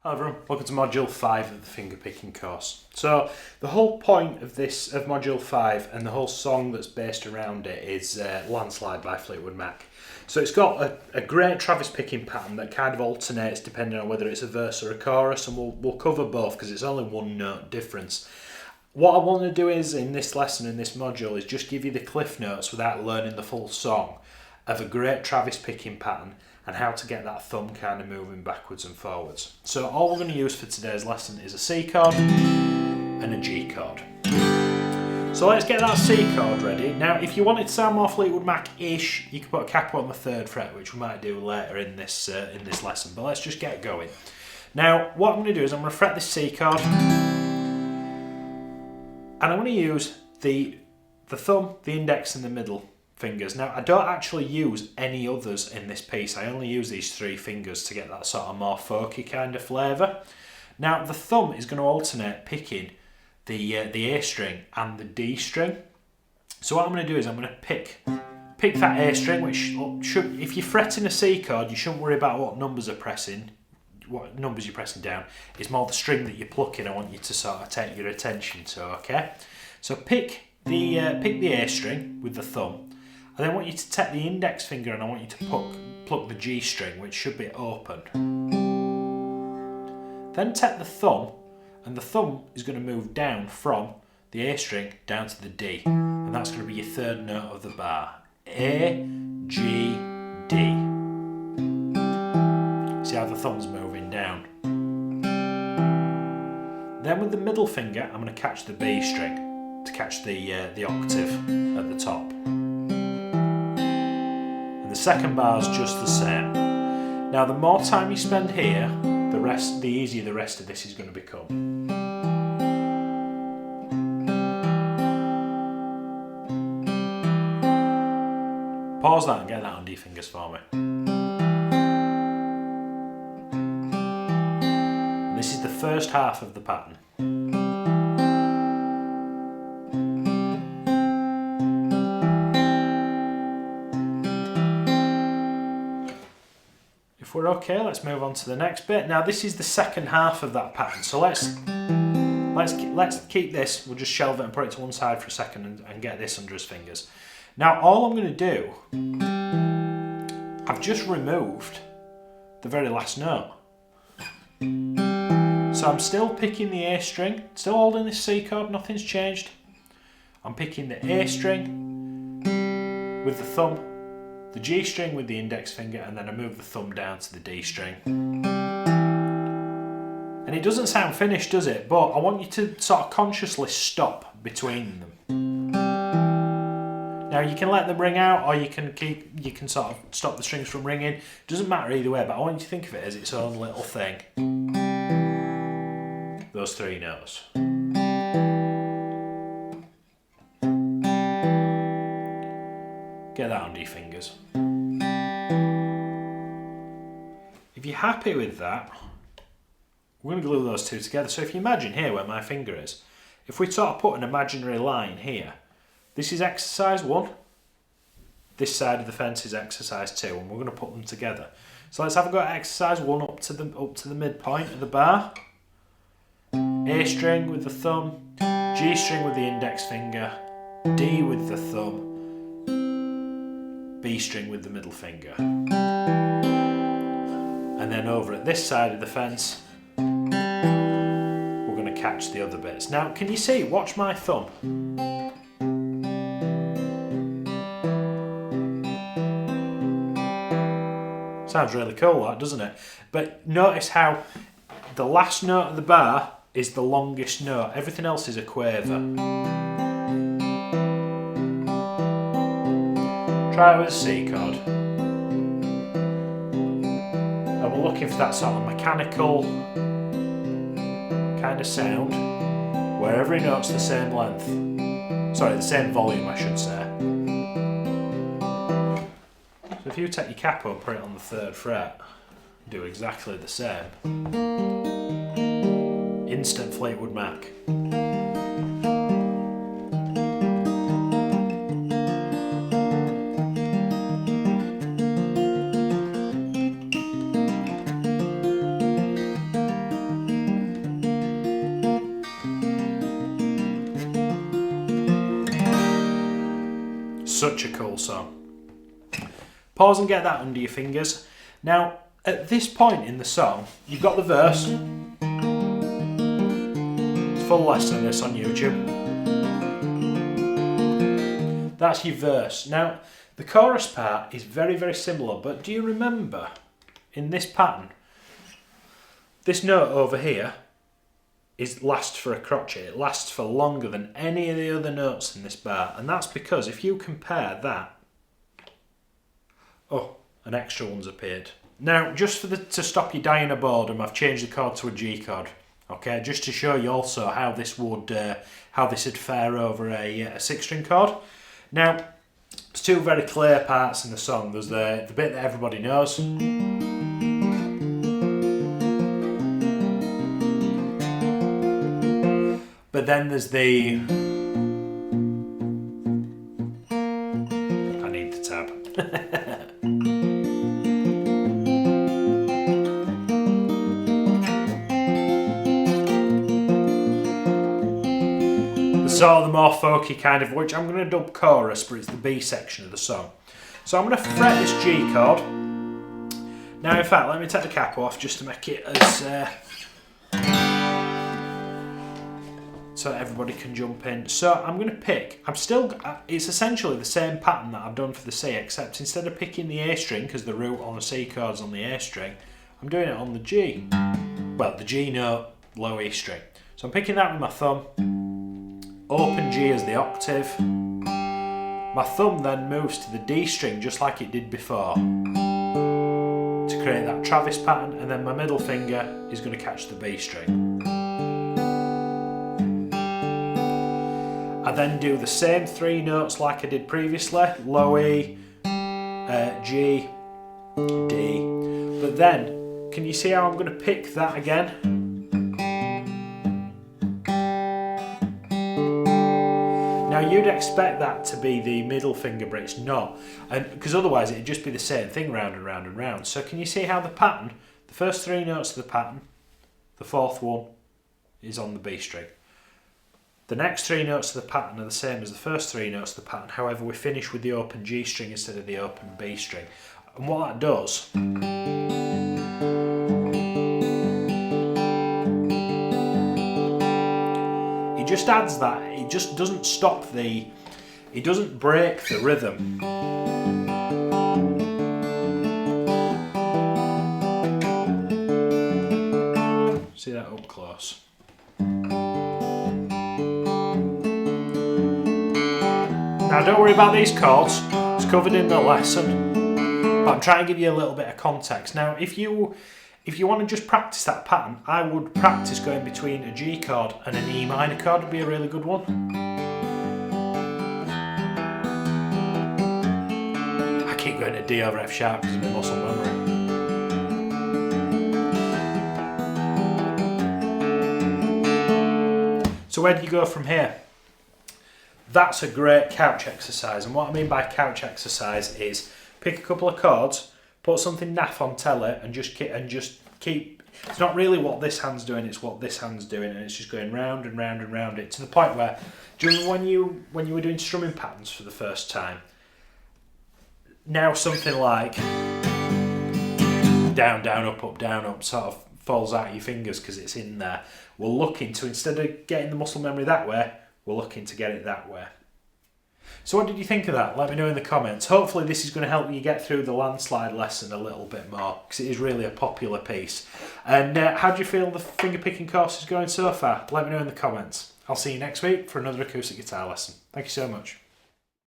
Hi everyone, welcome to Module 5 of the Fingerpicking course. So the whole point of Module 5 and the whole song that's based around it is Landslide by Fleetwood Mac. So it's got a great Travis picking pattern that kind of alternates depending on whether it's a verse or a chorus, and we'll cover both because it's only one note difference. What I want to do is, in this lesson, in this module, is just give you the cliff notes without learning the full song of a great Travis picking pattern and how to get that thumb kind of moving backwards and forwards. So all we're going to use for today's lesson is a C chord and a G chord. So let's get that C chord ready. Now if you want it to sound more Fleetwood Mac-ish, you can put a capo on the 3rd fret, which we might do later in this lesson, but let's just get going. Now what I'm going to do is I'm going to fret this C chord, and I'm going to use the thumb, the index and the middle fingers. Now I don't actually use any others in this piece, I only use these 3 fingers to get that sort of more folky kind of flavour. Now the thumb is going to alternate picking the A string and the D string. So what I'm going to do is I'm going to pick that A string, which should, if you're fretting a C chord, you shouldn't worry about what numbers you're pressing down. It's more the string that you're plucking I want you to sort of take your attention to, okay? So pick the A string with the thumb. And then I want you to take the index finger and I want you to pluck the G string, which should be open. Then take the thumb, and the thumb is going to move down from the A string down to the D. And that's going to be your 3rd note of the bar. A, G, D. See how the thumb's moving down. Then with the middle finger, I'm going to catch the B string to catch the octave at the top. The second bar is just the same. Now the more time you spend here, the easier the rest of this is going to become. Pause that and get that on D fingers for me. And this is the first half of the pattern. If we're okay, let's move on to the next bit. Now this is the second half of that pattern, so let's keep this. We'll just shelve it and put it to one side for a second and get this under his fingers. Now all I'm going to do, I've just removed the very last note. So I'm still picking the A string, still holding this C chord, nothing's changed. I'm picking the A string with the thumb, the G string with the index finger, and then I move the thumb down to the D string. And it doesn't sound finished, does it? But I want you to sort of consciously stop between them. Now you can let them ring out, or you can sort of stop the strings from ringing. It doesn't matter either way, but I want you to think of it as its own little thing. Those 3 notes. Get that on D fingers. If you're happy with that, we're going to glue those 2 together. So if you imagine here where my finger is, if we sort of put an imaginary line here, this is exercise 1, this side of the fence is exercise 2, and we're going to put them together. So let's have a go at exercise 1 up to the midpoint of the bar. A string with the thumb, G string with the index finger, D with the thumb, B string with the middle finger. And then over at this side of the fence, we're going to catch the other bits. Now, can you see? Watch my thumb. Sounds really cool, that, doesn't it? But notice how the last note of the bar is the longest note. Everything else is a quaver. Try it with a C chord. And we're looking for that sort of mechanical kind of sound where every note's the same length. Sorry, the same volume, I should say. So if you take your capo and put it on the 3rd fret, do exactly the same. Instant Fleetwood Mac. such a cool song. Pause and get that under your fingers. Now, at this point in the song, you've got the verse. It's full lesson of this on YouTube. That's your verse. Now, the chorus part is very, very similar, but do you remember in this pattern, this note over here lasts for a crotchet. It lasts for longer than any of the other notes in this bar, and that's because if you compare that, oh, an extra one's appeared. Now, just to stop you dying of boredom, I've changed the chord to a G chord. Okay, just to show you also how this would fare over a 6-string chord. Now, there's two very clear parts in the song. There's the bit that everybody knows. But then there's the... I need the tab. So the more folky kind of, which I'm going to dub chorus, but it's the B section of the song. So I'm going to fret this G chord. Now in fact, let me take the cap off just to make it as so everybody can jump in. So I'm going to pick, it's essentially the same pattern that I've done for the C, except instead of picking the A string, because the root on the C chord's on the A string, I'm doing it on the G. Well, the G note, low E string. So I'm picking that with my thumb. Open G as the octave. My thumb then moves to the D string just like it did before to create that Travis pattern, and then my middle finger is going to catch the B string. I then do the same 3 notes like I did previously, low E, G, D, but then can you see how I'm going to pick that again? Now you'd expect that to be the middle finger, but it's not, and because otherwise it'd just be the same thing round and round and round. So can you see how the pattern, the first 3 notes of the pattern, the 4th one is on the B string. The next 3 notes of the pattern are the same as the first 3 notes of the pattern, however we finish with the open G string instead of the open B string. And what that does, it just adds that, it just doesn't stop it doesn't break the rhythm. See that up close. Now don't worry about these chords, it's covered in the lesson, but I'm trying to give you a little bit of context. Now if you want to just practice that pattern, I would practice going between a G chord and an E minor chord, would be a really good one. I keep going to D over F sharp because of my muscle memory. So where do you go from here? That's a great couch exercise, and what I mean by couch exercise is pick a couple of chords, put something naff on telly, and just keep. It's not really what this hand's doing; it's what this hand's doing, and it's just going round and round and round it to the point where, when you were doing strumming patterns for the first time, now something like down, down, up sort of falls out of your fingers because it's in there. We're looking to, instead of getting the muscle memory that way, we're looking to get it that way. So what did you think of that? Let me know in the comments. Hopefully this is going to help you get through the Landslide lesson a little bit more, because it is really a popular piece. And how do you feel the fingerpicking course is going so far? Let me know in the comments. I'll see you next week for another acoustic guitar lesson. Thank you so much.